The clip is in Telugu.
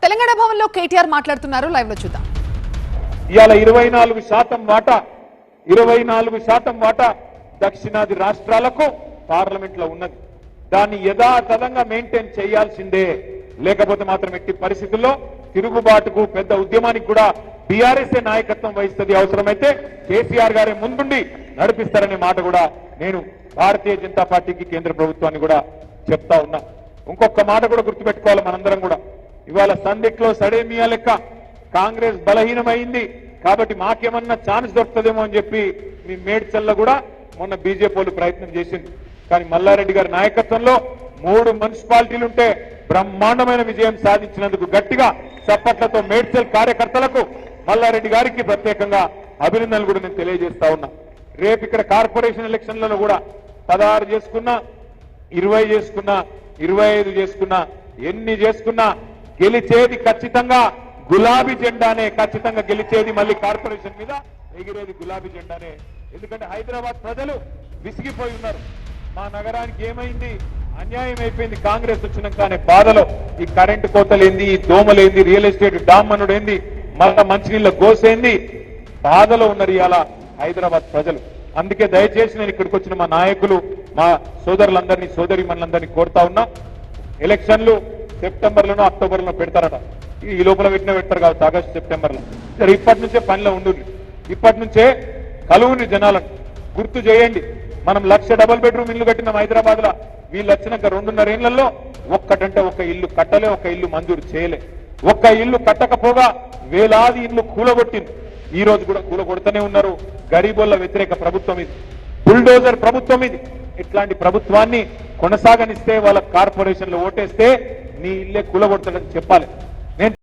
తెలంగాణ భవన్లో కేటీఆర్ మాట్లాడుతున్నారు, లైవ్ లో చూద్దాం. ఇవాళ 24% వాటా దక్షిణాది రాష్ట్రాలకు పార్లమెంట్ లో ఉన్నది. దాన్ని యథాతథంగా మెయింటైన్ చేయాల్సిందే. లేకపోతే మాత్రం ఎట్టి పరిస్థితుల్లో తిరుగుబాటుకు పెద్ద ఉద్యమానికి కూడా టీఆర్ఎస్ఏ నాయకత్వం వహిస్తుంది. అవసరమైతే కేసీఆర్ గారే ముందుండి నడిపిస్తారనే మాట కూడా నేను భారతీయ జనతా పార్టీకి కేంద్ర ప్రభుత్వాన్ని కూడా చెప్తా ఉన్నా. ఇంకొక మాట కూడా గుర్తుపెట్టుకోవాలి మనందరం కూడా. ఇవాళ సందిట్లో సడేమియా లెక్క కాంగ్రెస్ బలహీనమైంది కాబట్టి మాకేమన్నా ఛాన్స్ దొరుకుతుందేమో అని చెప్పి మీ మేడ్చల్లో కూడా మొన్న బీజేపీ ప్రయత్నం చేసింది. కానీ మల్లారెడ్డి గారి నాయకత్వంలో 3 మున్సిపాలిటీలుంటే బ్రహ్మాండమైన విజయం సాధించినందుకు గట్టిగా చప్పట్లతో మేడ్చల్ కార్యకర్తలకు మల్లారెడ్డి గారికి ప్రత్యేకంగా అభినందనలు కూడా నేను తెలియజేస్తా ఉన్నా. రేపు ఇక్కడ కార్పొరేషన్ ఎలక్షన్లలో కూడా 16 చేసుకున్నా, 20 చేసుకున్నా, 25 చేసుకున్నా, ఎన్ని చేసుకున్నా గెలిచేది ఖచ్చితంగా గులాబీ జెండానే. ఖచ్చితంగా గెలిచేది మళ్ళీ కార్పొరేషన్ మీద ఎగిరేది గులాబీ జెండానే. ఎందుకంటే హైదరాబాద్ ప్రజలు విసిగిపోయి ఉన్నారు. మా నగరానికి ఏమైంది, అన్యాయం అయిపోయింది కాంగ్రెస్ వచ్చినాక అనే బాధలో ఈ కరెంటు కోతలేంది, ఈ దోమలేంది, రియల్ ఎస్టేట్ డామ్మనుడేంది, మళ్ళా మంచినీళ్ళ గోసేంది బాధలో ఉన్నారు ఇవాళ హైదరాబాద్ ప్రజలు. అందుకే దయచేసి నేను ఇక్కడికి వచ్చిన మా నాయకులు, మా సోదరులందరినీ, సోదరిమణులందరినీ కోరుతా ఉన్నా. ఎలక్షన్లు సెప్టెంబర్లోనో అక్టోబర్లో పెడతారట. ఈ లోపల పెడతారు కావచ్చు, ఆగస్టు సెప్టెంబర్లో. సరే, ఇప్పటి నుంచే పనిలో ఉండు. ఇప్పటి నుంచే కలువుని జనాలను గుర్తు చేయండి. మనం 1,00,000 డబుల్ బెడ్రూమ్ ఇల్లు కట్టినాం హైదరాబాద్ లో. వీళ్ళు వచ్చినాక 2.5 ఏళ్లలో ఒక్కటంటే ఒక ఇల్లు కట్టలే, ఒక ఇల్లు మంజూరు చేయలే. ఒక్క ఇల్లు కట్టకపోగా వేలాది ఇల్లు కూలగొట్టింది. ఈ రోజు కూడా కూలగొడుతూనే ఉన్నారు. గరీబోళ్ల వ్యతిరేక ప్రభుత్వం ఇది, బుల్డోజర్ ప్రభుత్వం ఇది. ఇట్లాంటి ప్రభుత్వాన్ని కొనసాగనిస్తే వాళ్ళ కార్పొరేషన్లో ఓటేస్తే నీ ఇల్లే కూలగొడతాడని చెప్పాలి.